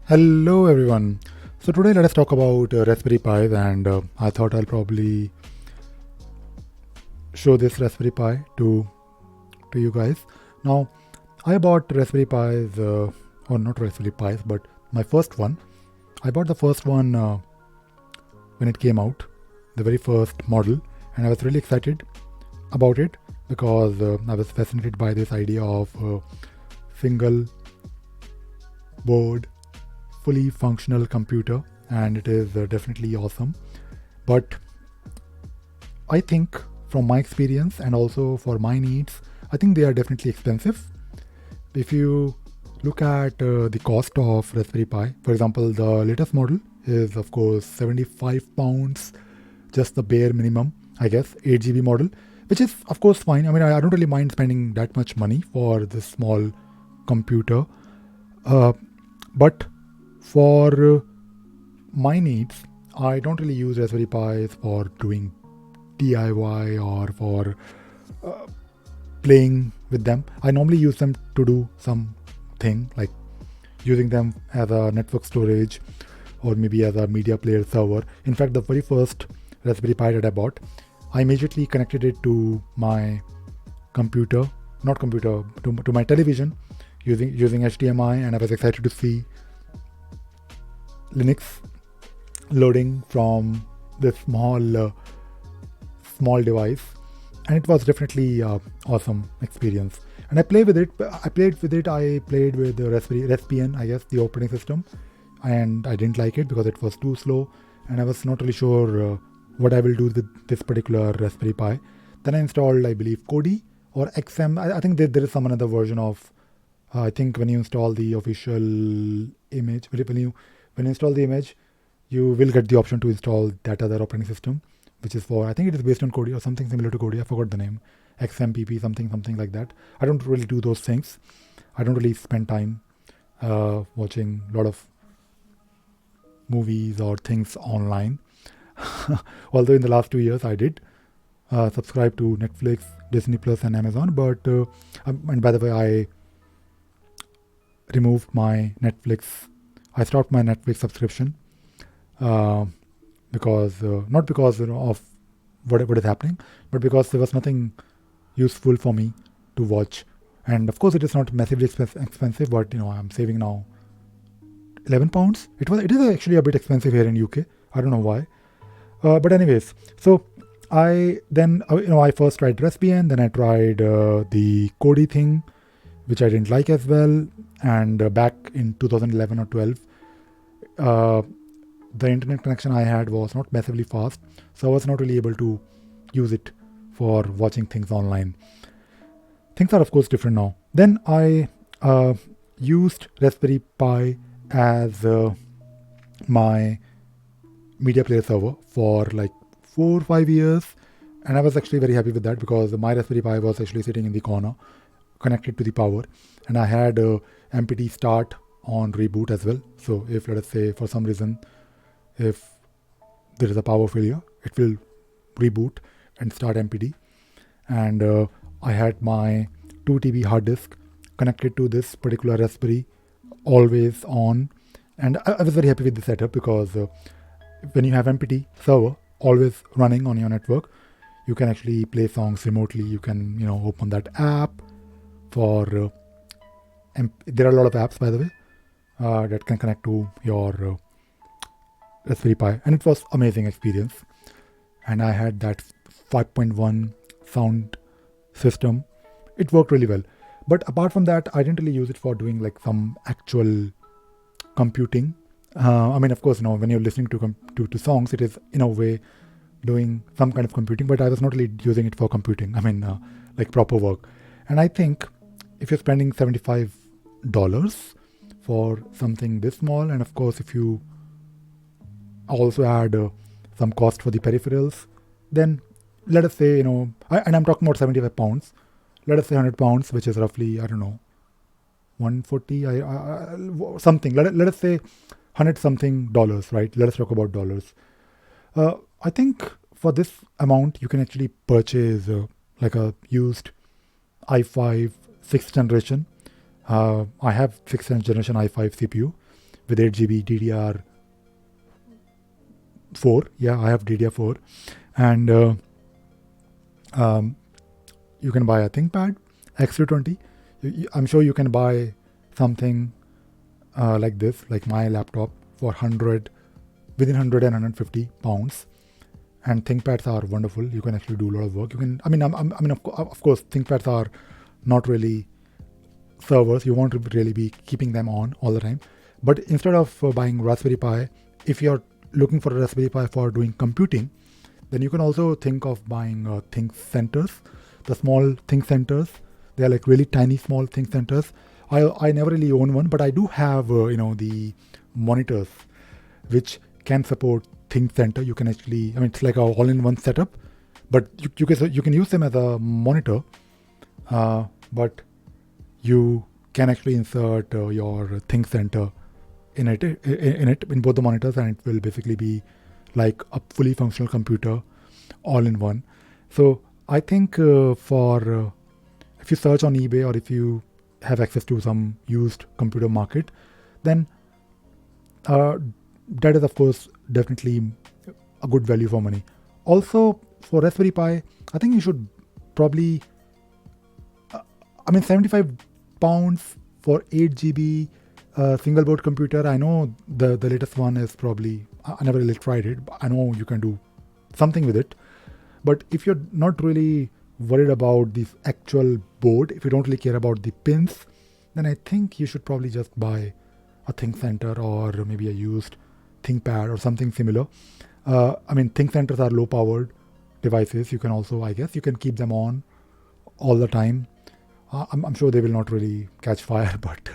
Hello everyone. So today let us talk about Raspberry Pis, and I thought I'll probably show this Raspberry Pi to you guys. Now I bought Raspberry Pis, or not Raspberry Pis, but my first one. I bought the first one when it came out, the very first model, and I was really excited about it because I was fascinated by this idea of single board, fully functional computer, and it is definitely awesome. But I think from my experience and also for my needs, I think they are definitely expensive. If you look at the cost of Raspberry Pi, for example, the latest model is of course £75, just the bare minimum, I guess, 8 GB model, which is of course fine. I mean, I don't really mind spending that much money for this small computer, uh, but for my needs, I don't really use Raspberry Pis for doing DIY or for playing with them. I normally use them to do something like using them as a network storage or maybe as a media player server. In fact, the very first Raspberry Pi that I bought, I immediately connected it to my computer, not computer, to my television using HDMI, and I was excited to see Linux loading from this small device, and it was definitely awesome experience. And I played with it. I played with the Raspbian, I guess, the operating system, and I didn't like it because it was too slow, and I was not really sure what I will do with this particular Raspberry Pi. Then I installed, I believe, Kodi or XM. I think there is some another version of. I think when you install the official image, when you install the image, you will get the option to install that other operating system, which is for, I think it is based on Kodi or something similar to Kodi. I forgot the name, XMPP, something like that. I don't really do those things. I don't really spend time watching a lot of movies or things online. Although in the last 2 years I did subscribe to Netflix, Disney Plus, and Amazon. But and by the way, I removed my Netflix. I stopped my Netflix subscription uh, because not because of what is happening, but because there was nothing useful for me to watch. And of course, it is not massively expensive, but I'm saving now £11. It is actually a bit expensive here in UK. I don't know why. But anyways, so I then I first tried Raspbian, then I tried the Kodi thing, which I didn't like as well. And back in 2011 or 12, uh, the internet connection I had was not massively fast, so I was not really able to use it for watching things online. Things are of course different now. Then I used Raspberry Pi as my media player server for like 4 or 5 years, and I was actually very happy with that because my Raspberry Pi was actually sitting in the corner, connected to the power, and I had MPT start on reboot as well. So if, let us say, for some reason, if there is a power failure, it will reboot and start MPT. And I had my 2 TB hard disk connected to this particular Raspberry, always on, and I was very happy with the setup because when you have MPT server always running on your network, you can actually play songs remotely. You can open that app for there are a lot of apps, by the way, that can connect to your Raspberry Pi, and it was amazing experience. And I had that 5.1 sound system. It worked really well. But apart from that, I didn't really use it for doing like some actual computing. I mean, of course, when you're listening to songs, it is in a way doing some kind of computing. But I was not really using it for computing. I mean, like proper work. And I think if you're spending $75 for something this small, and of course, if you also add some cost for the peripherals, then let us say, and I'm talking about £75. Let us say £100, which is roughly, I don't know, 140, something. Let us say 100 something dollars, right? Let us talk about dollars. I think for this amount, you can actually purchase like a used i5 6th generation. I have 6th generation i5 CPU, with 8 GB DDR4. Yeah, I have DDR4. And you can buy a ThinkPad X220. I'm sure you can buy something like this, like my laptop, for within 100 and 150 pounds. And ThinkPads are wonderful. You can actually do a lot of work. You can, of course, ThinkPads are not really servers. You won't really be keeping them on all the time. But instead of buying Raspberry Pi, if you're looking for a Raspberry Pi for doing computing, then you can also think of buying ThinkCenters, the small ThinkCenters. They are like really tiny, small ThinkCenters. I never really own one, but I do have the monitors which can support ThinkCenter. You can actually, it's like a all-in-one setup, but you can use them as a monitor, but you can actually insert your ThinkCenter in both the monitors, and it will basically be like a fully functional computer all in one. So I think if you search on eBay, or if you have access to some used computer market, then that is of course definitely a good value for money. Also for Raspberry Pi, I think you should probably 75 pounds for 8 GB single board computer. I know the latest one is probably, I never really tried it, but I know you can do something with it. But if you're not really worried about the actual board, if you don't really care about the pins, then I think you should probably just buy a ThinkCenter or maybe a used ThinkPad or something similar. ThinkCenters are low powered devices. You can also, I guess, you can keep them on all the time. I'm sure they will not really catch fire, but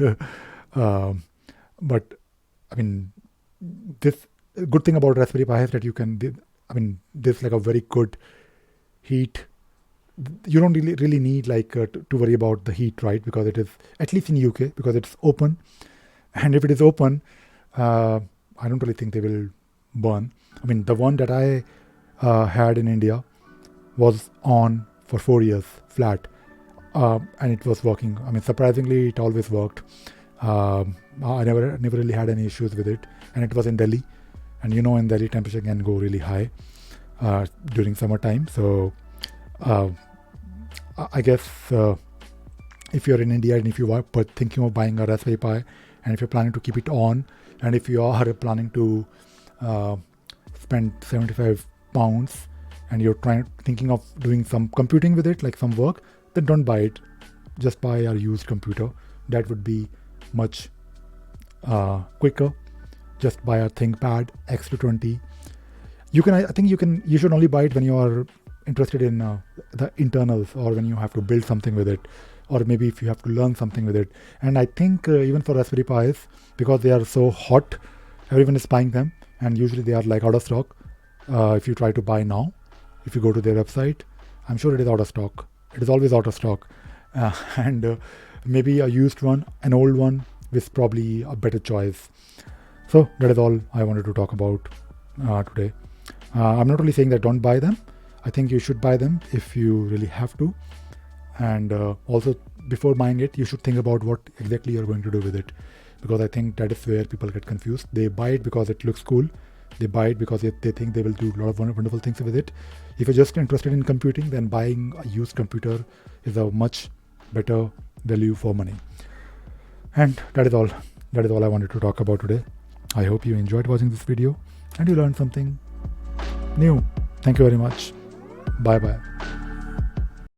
this good thing about Raspberry Pi is that you can, there's like a very good heat. You don't really need to worry about the heat, right? Because it is, at least in UK, because it's open. And if it is open, I don't really think they will burn. The one that I had in India was on for 4 years flat, and it was working. Surprisingly, it always worked. I never really had any issues with it, and it was in Delhi, and in Delhi temperature can go really high during summertime. So I guess if you're in India and if you are thinking of buying a Raspberry Pi, and if you're planning to keep it on, and if you are planning to spend 75 pounds and you're thinking of doing some computing with it, like some work, then don't buy it. Just buy a used computer. That would be much quicker. Just buy a ThinkPad X220. You should only buy it when you are interested in the internals, or when you have to build something with it, or maybe if you have to learn something with it. And I think even for Raspberry Pis, because they are so hot, everyone is buying them, and usually they are like out of stock. If you try to buy now, if you go to their website, I'm sure it is out of stock. It is always out of stock. And maybe a used one, an old one, is probably a better choice. So that is all I wanted to talk about today. I'm not really saying that don't buy them. I think you should buy them if you really have to. And also, before buying it, you should think about what exactly you're going to do with it. Because I think that is where people get confused. They buy it because it looks cool. They buy it because they think they will do a lot of wonderful things with it. If you're just interested in computing, then buying a used computer is a much better value for money. And that is all. That is all I wanted to talk about today. I hope you enjoyed watching this video and you learned something new. Thank you very much. Bye bye.